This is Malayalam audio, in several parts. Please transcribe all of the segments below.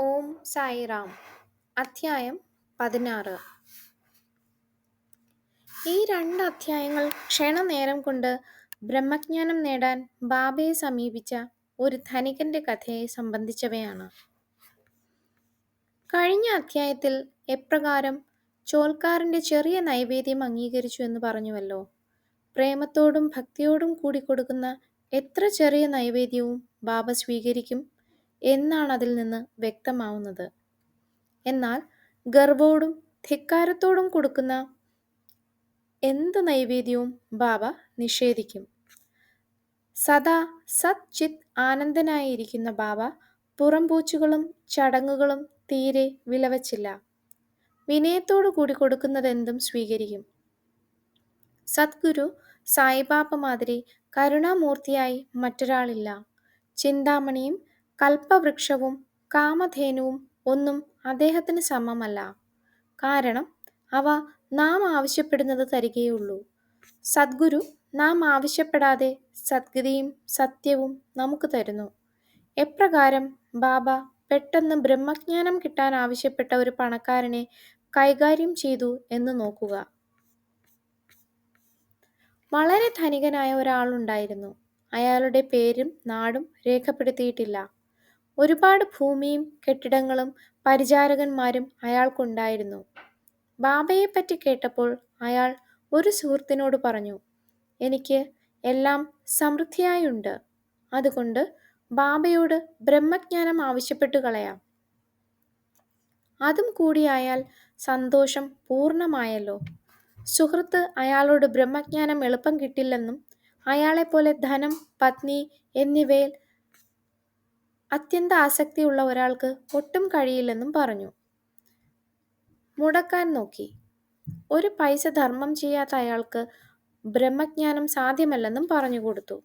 ഓം സായിറാം. അധ്യായം 16. ഈ 2 അധ്യായങ്ങൾ ക്ഷണനേരം കൊണ്ട് ബ്രഹ്മജ്ഞാനം നേടാൻ ബാബയെ സമീപിച്ച ഒരു ധനികന്റെ കഥയെ സംബന്ധിച്ചവയാണ്. കഴിഞ്ഞ അധ്യായത്തിൽ എപ്രകാരം ചോൽക്കാരന്റെ ചെറിയ നൈവേദ്യം അംഗീകരിച്ചു എന്ന് പറഞ്ഞുവല്ലോ. പ്രേമത്തോടും ഭക്തിയോടും കൂടി കൊടുക്കുന്ന എത്ര ചെറിയ നൈവേദ്യവും ബാബ സ്വീകരിക്കും എന്നാണ് അതിൽ നിന്ന് വ്യക്തമാവുന്നത്. എന്നാൽ ഗർവോടും ധിക്കാരത്തോടും കൊടുക്കുന്ന എന്ത് നൈവേദ്യവും ബാബ നിഷേധിക്കും. സദാ സത് ചിത് ആനന്ദനായിരിക്കുന്ന ബാബ പുറംപൂച്ചുകളും ചടങ്ങുകളും തീരെ വിലവച്ചില്ല. വിനയത്തോടു കൂടി കൊടുക്കുന്നതെന്തും സ്വീകരിക്കും. സദ്ഗുരു സായിബാബ മാതിരി കരുണാമൂർത്തിയായി മറ്റൊരാളില്ല. ചിന്താമണിയും കൽപ്പവൃക്ഷവും കാമധേനുവും ഒന്നും അദ്ദേഹത്തിന് സമമല്ല. കാരണം അവ നാം ആവശ്യപ്പെടുന്നത് തരികയുള്ളൂ. സദ്ഗുരു നാം ആവശ്യപ്പെടാതെ സദ്ഗതിയും സത്യവും നമുക്ക് തരുന്നു. എപ്രകാരം ബാബ പെട്ടെന്ന് ബ്രഹ്മജ്ഞാനം കിട്ടാൻ ആവശ്യപ്പെട്ട ഒരു പണക്കാരനെ കൈകാര്യം ചെയ്തു എന്ന് നോക്കുക. വളരെ ധനികനായ ഒരാളുണ്ടായിരുന്നു. അയാളുടെ പേരും നാടും രേഖപ്പെടുത്തിയിട്ടില്ല. ഒരുപാട് ഭൂമിയും കെട്ടിടങ്ങളും പരിചാരകന്മാരും അയാൾക്കുണ്ടായിരുന്നു. ബാബയെപ്പറ്റി കേട്ടപ്പോൾ അയാൾ ഒരു സുഹൃത്തിനോട് പറഞ്ഞു, എനിക്ക് എല്ലാം സമൃദ്ധിയായുണ്ട്. അതുകൊണ്ട് ബാബയോട് ബ്രഹ്മജ്ഞാനം ആവശ്യപ്പെട്ടു കളയാം. അതും കൂടിയായാൽ സന്തോഷം പൂർണ്ണമായല്ലോ. സുഹൃത്ത് അയാളോട് ബ്രഹ്മജ്ഞാനം എളുപ്പം കിട്ടില്ലെന്നും അയാളെപ്പോലെ ധനം, പത്നി എന്നിവയിൽ അത്യന്ത ആസക്തിയുള്ള ഒരാൾക്ക് ഒട്ടും കഴിയില്ലെന്നും പറഞ്ഞു. മുടക്കാൻ നോക്കി. ഒരു പൈസ ധർമ്മം ചെയ്യാത്ത അയാൾക്ക് ബ്രഹ്മജ്ഞാനം സാധ്യമല്ലെന്നും പറഞ്ഞുകൊടുത്തു.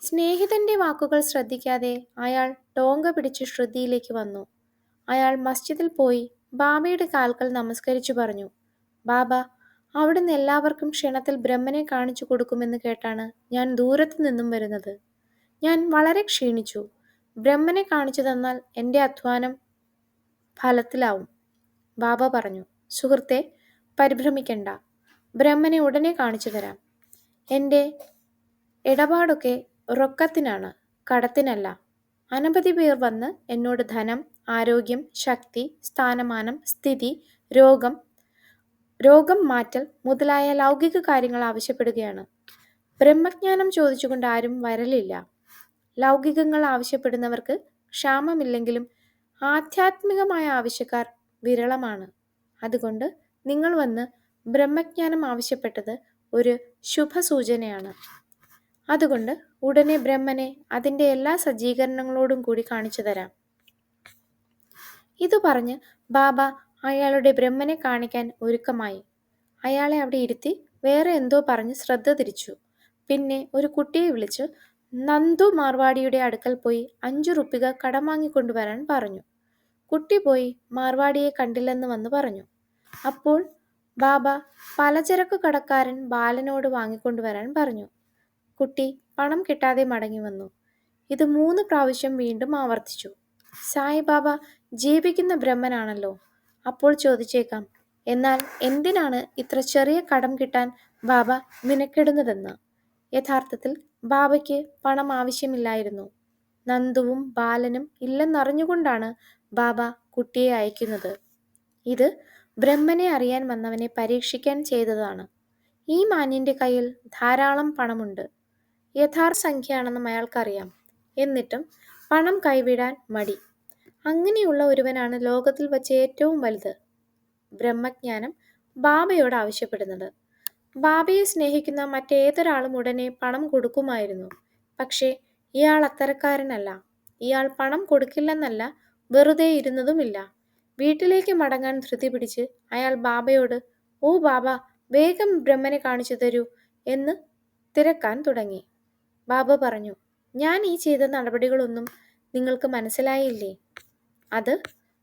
സ്നേഹിതന്റെ വാക്കുകൾ ശ്രദ്ധിക്കാതെ അയാൾ ടോങ്ക പിടിച്ച് ശ്രുതിയിലേക്ക് വന്നു. അയാൾ മസ്ജിദിൽ പോയി ബാബയുടെ കാൽക്കൽ നമസ്കരിച്ചു പറഞ്ഞു, ബാബ, അവിടുന്ന് എല്ലാവർക്കും ക്ഷണത്തിൽ ബ്രഹ്മനെ കാണിച്ചു കൊടുക്കുമെന്ന് കേട്ടാണ് ഞാൻ ദൂരത്തു നിന്നും വരുന്നത്. ഞാൻ വളരെ ക്ഷീണിച്ചു. ബ്രഹ്മനെ കാണിച്ചു തന്നാൽ എൻ്റെ അധ്വാനം ഫലത്തിലാവും. ബാബ പറഞ്ഞു, സുഹൃത്തെ, പരിഭ്രമിക്കണ്ട. ബ്രഹ്മനെ ഉടനെ കാണിച്ചു തരാം. എൻ്റെ ഇടപാടൊക്കെ റൊക്കത്തിനാണ്, കടത്തിനല്ല. അനവധി പേർ വന്ന് എന്നോട് ധനം, ആരോഗ്യം, ശക്തി, സ്ഥാനമാനം, സ്ഥിതി, രോഗം മാറ്റൽ മുതലായ ലൗകിക കാര്യങ്ങൾ ആവശ്യപ്പെടുകയാണ്. ബ്രഹ്മജ്ഞാനം ചോദിച്ചുകൊണ്ട് ആരും വരലില്ല. ലൗകികങ്ങൾ ആവശ്യപ്പെടുന്നവർക്ക് ക്ഷാമമില്ലെങ്കിലും ആധ്യാത്മികമായ ആവശ്യക്കാർ വിരളമാണ്. അതുകൊണ്ട് നിങ്ങൾ വന്ന് ബ്രഹ്മജ്ഞാനം ആവശ്യപ്പെട്ടത് ഒരു ശുഭസൂചനയാണ്. അതുകൊണ്ട് ഉടനെ ബ്രഹ്മനെ അതിൻ്റെ എല്ലാ സജ്ജീകരണങ്ങളോടും കൂടി കാണിച്ചു തരാം. ഇതു പറഞ്ഞ് ബാബ അയാളുടെ ബ്രഹ്മനെ കാണിക്കാൻ ഒരുക്കമായി. അയാളെ അവിടെ ഇരുത്തി വേറെ എന്തോ പറഞ്ഞ് ശ്രദ്ധ തിരിച്ചു. പിന്നെ ഒരു കുട്ടിയെ വിളിച്ച് നന്ദു മാർവാടിയുടെ അടുക്കൽ പോയി 5 റുപ്പിക കടം വാങ്ങിക്കൊണ്ടുവരാൻ പറഞ്ഞു. കുട്ടി പോയി മാർവാടിയെ കണ്ടില്ലെന്ന് വന്ന് പറഞ്ഞു. അപ്പോൾ ബാബ പലചരക്ക് കടക്കാരൻ ബാലനോട് വാങ്ങിക്കൊണ്ടുവരാൻ പറഞ്ഞു. കുട്ടി പണം കിട്ടാതെ മടങ്ങി വന്നു. ഇത് 3 പ്രാവശ്യം വീണ്ടും ആവർത്തിച്ചു. സായിബാബ ജീവിക്കുന്ന ബ്രഹ്മനാണല്ലോ. അപ്പോൾ ചോദിച്ചേക്കാം, എന്നാൽ എന്തിനാണ് ഇത്ര ചെറിയ കടം കിട്ടാൻ ബാബ മിനക്കെടുന്നതെന്ന്. യഥാർത്ഥത്തിൽ ബാബയ്ക്ക് പണം ആവശ്യമില്ലായിരുന്നു. നന്ദുവും ബാലനും ഇല്ലെന്നറിഞ്ഞുകൊണ്ടാണ് ബാബ കുട്ടിയെ അയക്കുന്നത്. ഇത് ബ്രഹ്മനെ അറിയാൻ വന്നവനെ പരീക്ഷിക്കാൻ ചെയ്തതാണ്. ഈ മാന്യന്റെ കയ്യിൽ ധാരാളം പണമുണ്ട്. യഥാർത്ഥ സംഖ്യയാണെന്നും അയാൾക്കറിയാം. എന്നിട്ടും പണം കൈവിടാൻ മടി. അങ്ങനെയുള്ള ഒരുവനാണ് ലോകത്തിൽ വച്ച് ഏറ്റവും വലുത്. ബ്രഹ്മജ്ഞാനം ബാബയോട് ആവശ്യപ്പെടുന്നത്. ബാബയെ സ്നേഹിക്കുന്ന മറ്റേതൊരാളും ഉടനെ പണം കൊടുക്കുമായിരുന്നു. പക്ഷേ ഇയാൾ അത്തരക്കാരനല്ല. ഇയാൾ പണം കൊടുക്കില്ലെന്നല്ല, വെറുതെ ഇരുന്നതുമില്ല. വീട്ടിലേക്ക് മടങ്ങാൻ ധൃതി പിടിച്ച് അയാൾ ബാബയോട്, ഓ ബാബ, വേഗം ബ്രഹ്മനെ കാണിച്ചു തരൂ എന്ന് തിരക്കാൻ തുടങ്ങി. ബാബ പറഞ്ഞു, ഞാൻ ഈ ചെയ്ത നടപടികളൊന്നും നിങ്ങൾക്ക് മനസ്സിലായില്ലേ? അത്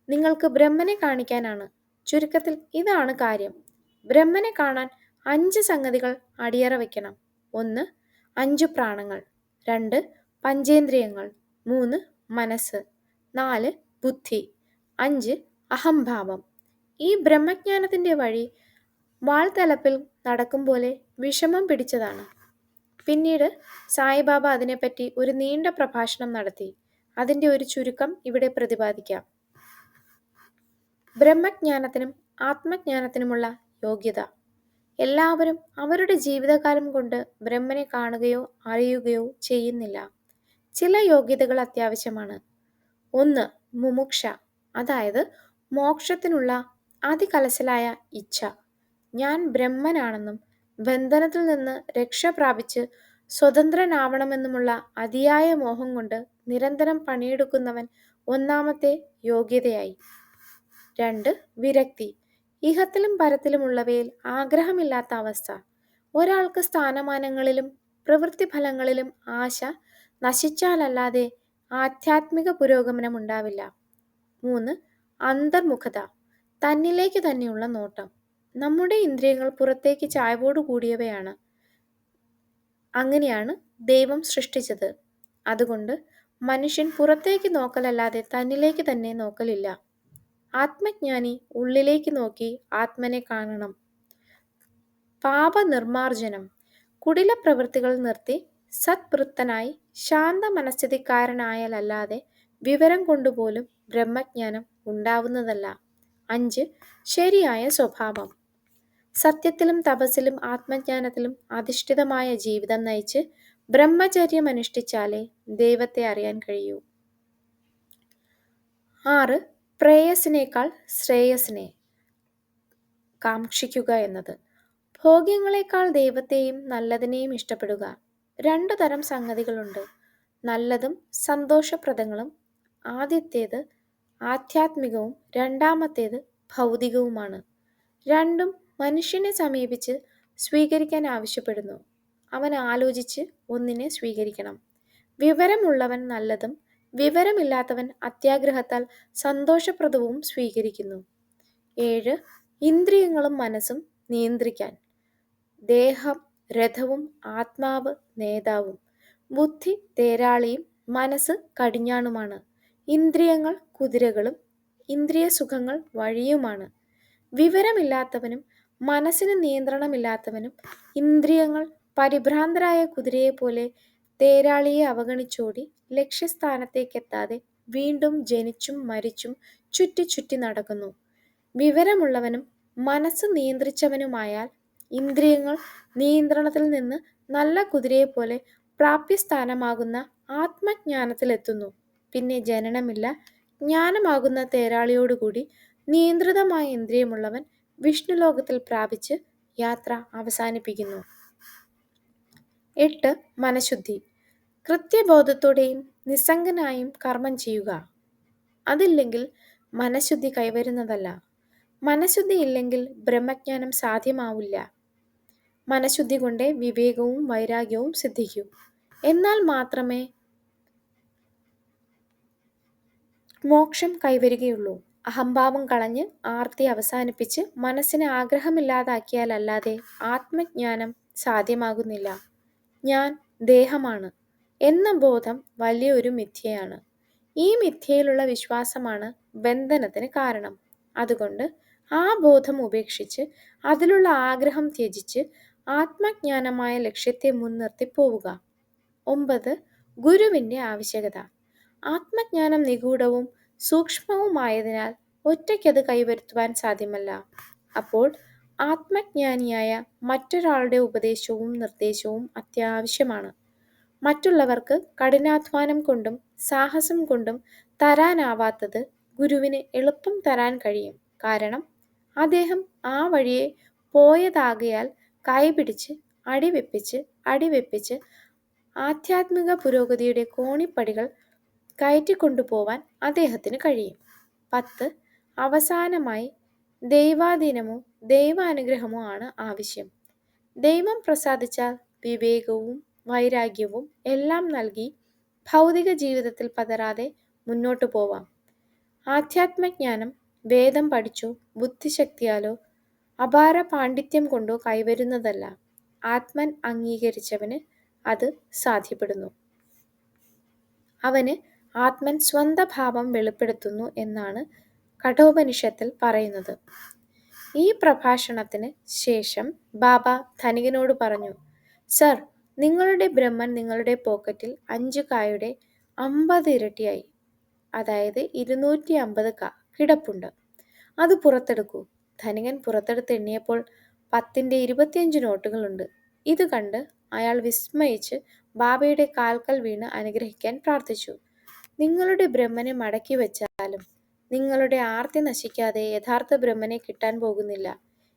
നിങ്ങൾക്ക് ബ്രഹ്മനെ കാണിക്കാനാണ്. ചുരുക്കത്തിൽ ഇതാണ് കാര്യം. ബ്രഹ്മനെ കാണാൻ 5 സംഗതികൾ അടിയറ വയ്ക്കണം. 1. 5 പ്രാണങ്ങൾ. 2. പഞ്ചേന്ദ്രിയങ്ങൾ. 3. മനസ്സ്. 4. ബുദ്ധി. 5 അഹംഭാവം. ഈ ബ്രഹ്മജ്ഞാനത്തിൻ്റെ വഴി വാൾതലപ്പിൽ നടക്കും പോലെ വിഷമം പിടിച്ചതാണ്. പിന്നീട് സായിബാബ അതിനെപ്പറ്റി ഒരു നീണ്ട പ്രഭാഷണം നടത്തി. അതിൻ്റെ ഒരു ചുരുക്കം ഇവിടെ പ്രതിപാദിക്കാം. ബ്രഹ്മജ്ഞാനത്തിനും ആത്മജ്ഞാനത്തിനുമുള്ള യോഗ്യത. എല്ലാവരും അവരുടെ ജീവിതകാലം കൊണ്ട് ബ്രഹ്മനെ കാണുകയോ അറിയുകയോ ചെയ്യുന്നില്ല. ചില യോഗ്യതകൾ അത്യാവശ്യമാണ്. 1 മുമുക്ഷ, അതായത് മോക്ഷത്തിനുള്ള അതികലശലായ ഇച്ഛ. ഞാൻ ബ്രഹ്മനാണെന്നും ബന്ധനത്തിൽ നിന്ന് രക്ഷ പ്രാപിച്ച് സ്വതന്ത്രനാവണമെന്നുമുള്ള അതിയായ മോഹം കൊണ്ട് നിരന്തരം പണിയെടുക്കുന്നവൻ ഒന്നാമത്തെ യോഗ്യതയായി. 2 വിരക്തി, ഇഹത്തിലും പരത്തിലുമുള്ളവയിൽ ആഗ്രഹമില്ലാത്ത അവസ്ഥ. ഒരാൾക്ക് സ്ഥാനമാനങ്ങളിലും പ്രവൃത്തിഫലങ്ങളിലും ആശ നശിച്ചാലല്ലാതെ ആധ്യാത്മിക പുരോഗമനം ഉണ്ടാവില്ല. 3 അന്തർമുഖത, തന്നിലേക്ക് തന്നെയുള്ള നോട്ടം. നമ്മുടെ ഇന്ദ്രിയങ്ങൾ പുറത്തേക്ക് ചായ്വോടു കൂടിയവയാണ്. അങ്ങനെയാണ് ദൈവം സൃഷ്ടിച്ചത്. അതുകൊണ്ട് മനുഷ്യൻ പുറത്തേക്ക് നോക്കലല്ലാതെ തന്നിലേക്ക് തന്നെ നോക്കലില്ല. ആത്മജ്ഞാനി ഉള്ളിലേക്ക് നോക്കി ആത്മനെ കാണണം. പാപനിർമാർജനം, കുടില പ്രവൃത്തികൾ നിർത്തി സത്വൃത്തനായി ശാന്ത മനസ്ഥിതിക്കാരനായാലല്ലാതെ വിവരം കൊണ്ടുപോലും ബ്രഹ്മജ്ഞാനം ഉണ്ടാവുന്നതല്ല. 5 ശരിയായ സ്വഭാവം, സത്യത്തിലും തപസ്സിലും ആത്മജ്ഞാനത്തിലും അധിഷ്ഠിതമായ ജീവിതം നയിച്ച് ബ്രഹ്മചര്യമനുഷ്ഠിച്ചാലേ ദൈവത്തെ അറിയാൻ കഴിയൂ. 6 പ്രേയസിനേക്കാൾ ശ്രേയസിനെ കാക്ഷിക്കുക എന്നത്. ഭോഗ്യങ്ങളെക്കാൾ ദൈവത്തെയും നല്ലതിനെയും ഇഷ്ടപ്പെടുക. 2 തരം സംഗതികളുണ്ട്, നല്ലതും സന്തോഷപ്രദങ്ങളും. ആദ്യത്തേത് ആധ്യാത്മികവും രണ്ടാമത്തേത് ഭൗതികവുമാണ്. രണ്ടും മനുഷ്യനെ സമീപിച്ച് സ്വീകരിക്കാൻ ആവശ്യപ്പെടുന്നു. അവൻ ആലോചിച്ച് ഒന്നിനെ സ്വീകരിക്കണം. വിവരമുള്ളവൻ നല്ലതും വിവരമില്ലാത്തവൻ അത്യാഗ്രഹത്താൽ സന്തോഷപ്രദവും സ്വീകരിക്കുന്നു. 7 ഇന്ദ്രിയങ്ങളും മനസ്സും നിയന്ത്രിക്കാൻ. ദേഹം രഥവും ആത്മാവ് നേതാവും. ബുദ്ധി തേരാളിയും മനസ്സ് കടിഞ്ഞാണുമാണ്. ഇന്ദ്രിയങ്ങൾ കുതിരകളും ഇന്ദ്രിയ സുഖങ്ങൾ വഴിയുമാണ്. വിവരമില്ലാത്തവനും മനസ്സിന് നിയന്ത്രണമില്ലാത്തവനും ഇന്ദ്രിയങ്ങൾ പരിഭ്രാന്തരായ കുതിരയെപ്പോലെ തേരാളിയെ അവഗണിച്ചോടി ലക്ഷ്യസ്ഥാനത്തേക്കെത്താതെ വീണ്ടും ജനിച്ചും മരിച്ചും ചുറ്റി ചുറ്റി നടക്കുന്നു. വിവരമുള്ളവനും മനസ്സ് നിയന്ത്രിച്ചവനുമായാൽ ഇന്ദ്രിയങ്ങൾ നിയന്ത്രണത്തിൽ നിന്ന് നല്ല കുതിരയെപ്പോലെ പ്രാപ്യസ്ഥാനമാകുന്ന ആത്മജ്ഞാനത്തിലെത്തുന്നു. പിന്നെ ജനനമില്ല. ജ്ഞാനമാകുന്ന തേരാളിയോടുകൂടി നിയന്ത്രിതമായ ഇന്ദ്രിയമുള്ളവൻ വിഷ്ണുലോകത്തിൽ പ്രാപിച്ച് യാത്ര അവസാനിപ്പിക്കുന്നു. 8 മനഃശുദ്ധി, കൃത്യബോധത്തോടെയും നിസ്സംഗനായും കർമ്മം ചെയ്യുക. അതില്ലെങ്കിൽ മനഃശുദ്ധി കൈവരുന്നതല്ല. മനഃശുദ്ധി ഇല്ലെങ്കിൽ ബ്രഹ്മജ്ഞാനം സാധ്യമാവില്ല. മനഃശുദ്ധി കൊണ്ടേ വിവേകവും വൈരാഗ്യവും സിദ്ധിക്കൂ. എന്നാൽ മാത്രമേ മോക്ഷം കൈവരികയുള്ളൂ. അഹംഭാവം കളഞ്ഞ് ആർത്തി അവസാനിപ്പിച്ച് മനസ്സിന് ആഗ്രഹമില്ലാതാക്കിയാലല്ലാതെ ആത്മജ്ഞാനം സാധ്യമാകുന്നില്ല. ഞാൻ ദേഹമാണ് എന്ന ബോധം വലിയ ഒരു മിഥ്യയാണ്. ഈ മിഥ്യയിലുള്ള വിശ്വാസമാണ് ബന്ധനത്തിന് കാരണം. അതുകൊണ്ട് ആ ബോധം ഉപേക്ഷിച്ച് അതിലുള്ള ആഗ്രഹം ത്യജിച്ച് ആത്മജ്ഞാനമായ ലക്ഷ്യത്തെ മുൻനിർത്തി പോവുക. 9 ഗുരുവിൻ്റെ ആവശ്യകത. ആത്മജ്ഞാനം നിഗൂഢവും സൂക്ഷ്മവുമായതിനാൽ ഒറ്റയ്ക്കത് കൈവരുത്തുവാൻ സാധ്യമല്ല. അപ്പോൾ ആത്മജ്ഞാനിയായ മറ്റൊരാളുടെ ഉപദേശവും നിർദ്ദേശവും അത്യാവശ്യമാണ്. മറ്റുള്ളവർക്ക് കഠിനാധ്വാനം കൊണ്ടും സാഹസം കൊണ്ടും തരാനാവാത്തത് ഗുരുവിന് എളുപ്പം തരാൻ കഴിയും. കാരണം അദ്ദേഹം ആ വഴിയെ പോയതാകയാൽ കൈപിടിച്ച് അടിവെപ്പിച്ച് ആധ്യാത്മിക പുരോഗതിയുടെ കോണിപ്പടികൾ കയറ്റിക്കൊണ്ടുപോവാൻ അദ്ദേഹത്തിന് കഴിയും. 10 അവസാനമായി ദൈവാധീനമോ ദൈവാനുഗ്രഹമോ ആണ് ആവശ്യം. ദൈവം പ്രസാദിച്ചാൽ വിവേകവും വൈരാഗ്യവും എല്ലാം നൽകി ഭൗതിക ജീവിതത്തിൽ പതറാതെ മുന്നോട്ടു പോവാം. ആധ്യാത്മജ്ഞാനം വേദം പഠിച്ചോ ബുദ്ധിശക്തിയാലോ അപാര പാണ്ഡിത്യം കൊണ്ടോ കൈവരുന്നതല്ല. ആത്മൻ അംഗീകരിച്ചവന് അത് സാധ്യപ്പെടുന്നു. അവന് ആത്മൻ സ്വന്തഭാവം വെളിപ്പെടുത്തുന്നു എന്നാണ് കഠോപനിഷത്തിൽ പറയുന്നത്. ഈ പ്രഭാഷണത്തിന് ശേഷം ബാബ ധനികനോട് പറഞ്ഞു, സർ, നിങ്ങളുടെ ബ്രഹ്മൻ നിങ്ങളുടെ പോക്കറ്റിൽ 5 കായുടെ 50 ഇരട്ടിയായി, അതായത് 250 കാ കിടപ്പുണ്ട്. അത് പുറത്തെടുക്കൂ. ധനികൻ പുറത്തെടുത്ത് എണ്ണിയപ്പോൾ 10ന്റെ 25 നോട്ടുകളുണ്ട്. ഇത് കണ്ട് അയാൾ വിസ്മയിച്ച് ബാബയുടെ കാൽക്കൽ വീണ് അനുഗ്രഹിക്കാൻ പ്രാർത്ഥിച്ചു. നിങ്ങളുടെ ബ്രഹ്മനെ മടക്കി വെച്ചാലും നിങ്ങളുടെ ആർത്തി നശിക്കാതെ യഥാർത്ഥ ബ്രഹ്മനെ കിട്ടാൻ പോകുന്നില്ല.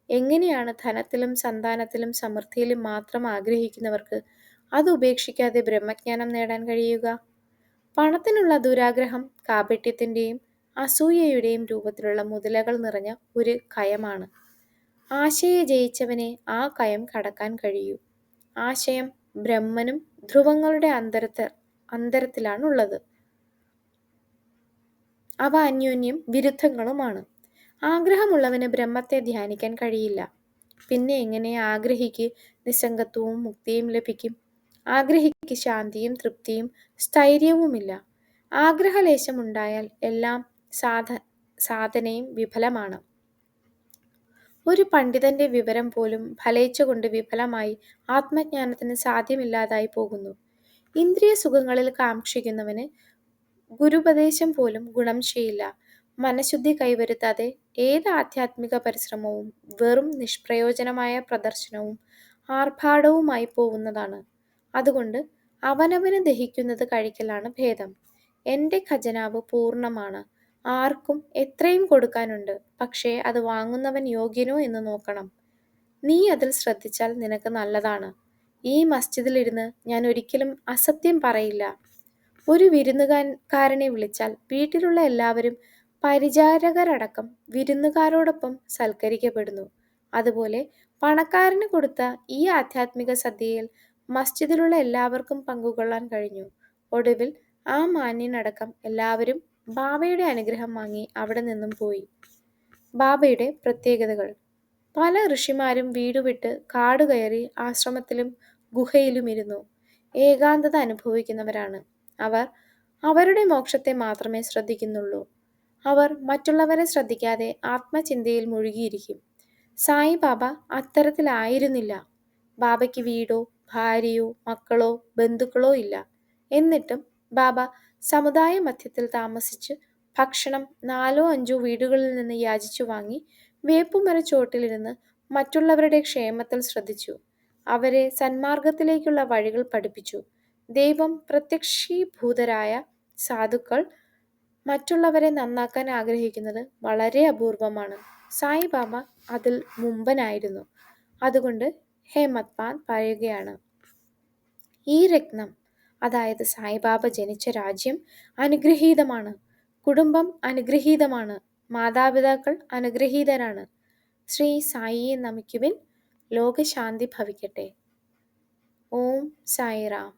എങ്ങനെയാണ് ധനത്തിലും സന്താനത്തിലും സമൃദ്ധിയിലും മാത്രം ആഗ്രഹിക്കുന്നവർക്ക് അത് ഉപേക്ഷിക്കാതെ ബ്രഹ്മജ്ഞാനം നേടാൻ കഴിയുക? പണത്തിനുള്ള ദുരാഗ്രഹം കാപട്യത്തിൻ്റെയും അസൂയയുടെയും രൂപത്തിലുള്ള മുതലകൾ നിറഞ്ഞ ഒരു കയമാണ്. ആശയെ ജയിച്ചവനെ ആ കയം കടക്കാൻ കഴിയൂ. ആശയം ബ്രഹ്മനും ധ്രുവങ്ങളുടെ അന്തരത്തിലാണുള്ളത്. അവ അന്യോന്യം വിരുദ്ധങ്ങളുമാണ്. ആഗ്രഹമുള്ളവന് ബ്രഹ്മത്തെ ധ്യാനിക്കാൻ കഴിയില്ല. പിന്നെ എങ്ങനെ ആഗ്രഹിക്ക് നിസ്സംഗത്വവും മുക്തിയും ലഭിക്കും? ആഗ്രഹിക്ക് ശാന്തിയും തൃപ്തിയും സ്ഥൈര്യവുമില്ല. ആഗ്രഹലേശമുണ്ടായാൽ എല്ലാം സാധനയും വിഫലമാണ്. ഒരു പണ്ഡിതന്റെ വിവരം പോലും ഫലേച്ഛ കൊണ്ട് വിഫലമായി ആത്മജ്ഞാനത്തിന് സാധ്യമില്ലാതായി പോകുന്നു. ഇന്ദ്രിയ സുഖങ്ങളിൽ കാക്ഷിക്കുന്നവന് ഗുരുപദേശം പോലും ഗുണം ചെയ്യില്ല. മനഃശുദ്ധി കൈവരുത്താതെ ഏത് ആധ്യാത്മിക പരിശ്രമവും വെറും നിഷ്പ്രയോജനമായ പ്രദർശനവും ആർഭാടവുമായി പോവുന്നതാണ്. അതുകൊണ്ട് അവനവന് ദഹിക്കുന്നത് കഴിക്കലാണ് ഭേദം. എൻ്റെ ഖജനാവ് പൂർണ്ണമാണ്. ആർക്കും എത്രയും കൊടുക്കാനുണ്ട്. പക്ഷേ അത് വാങ്ങുന്നവൻ യോഗ്യനോ എന്ന് നോക്കണം. നീ അതിൽ ശ്രദ്ധിച്ചാൽ നിനക്ക് നല്ലതാണ്. ഈ മസ്ജിദിലിരുന്ന് ഞാൻ ഒരിക്കലും അസത്യം പറയില്ല. ഒരു വിരുന്നുകാരനെ വിളിച്ചാൽ വീട്ടിലുള്ള എല്ലാവരും പരിചാരകരടക്കം വിരുന്നുകാരോടൊപ്പം സൽക്കരിക്കപ്പെടുന്നു. അതുപോലെ പണക്കാരന് കൊടുത്ത ഈ ആധ്യാത്മിക സദ്യയിൽ മസ്ജിദിലുള്ള എല്ലാവർക്കും പങ്കുകൊള്ളാൻ കഴിഞ്ഞു. ഒടുവിൽ ആ മാന്യനടക്കം എല്ലാവരും ബാബയുടെ അനുഗ്രഹം വാങ്ങി അവിടെ നിന്നും പോയി. ബാബയുടെ പ്രത്യേകതകൾ. പല ഋഷിമാരും വീടുവിട്ട് കാട് കയറി ആശ്രമത്തിലും ഗുഹയിലും ഇരുന്നു ഏകാന്തത അനുഭവിക്കുന്നവരാണ്. അവർ അവരുടെ മോക്ഷത്തെ മാത്രമേ ശ്രദ്ധിക്കുന്നുള്ളൂ. അവർ മറ്റുള്ളവരെ ശ്രദ്ധിക്കാതെ ആത്മചിന്തയിൽ മുഴുകിയിരിക്കും. സായി ബാബ അത്തരത്തിലായിരുന്നില്ല. ബാബയ്ക്ക് വീടോ ഭാര്യയോ മക്കളോ ബന്ധുക്കളോ ഇല്ല. എന്നിട്ടും ബാബ സമുദായ മധ്യത്തിൽ താമസിച്ച് ഭക്ഷണം 4 or 5 വീടുകളിൽ നിന്ന് യാചിച്ചു വാങ്ങി വേപ്പുമരച്ചോട്ടിലിരുന്ന് മറ്റുള്ളവരുടെ ക്ഷേമത്തിൽ ശ്രദ്ധിച്ചു. അവരെ സന്മാർഗത്തിലേക്കുള്ള വഴികൾ പഠിപ്പിച്ചു. ദൈവം പ്രത്യക്ഷീഭൂതരായ സാധുക്കൾ മറ്റുള്ളവരെ നന്നാക്കാൻ ആഗ്രഹിക്കുന്നത് വളരെ അപൂർവമാണ്. സായി ബാബ അതിൽ മുമ്പനായിരുന്നു. അതുകൊണ്ട് ഹേമത്പാൻ പറയുകയാണ്, ഈ രത്നം, അതായത് സായിബാബ ജനിച്ച രാജ്യം അനുഗ്രഹീതമാണ്. കുടുംബം അനുഗ്രഹീതമാണ്. മാതാപിതാക്കൾ അനുഗ്രഹീതരാണ്. ശ്രീ സായിയെ നമിക്കുവിൻ. ലോകശാന്തി ഭവിക്കട്ടെ. ഓം സായിറാം.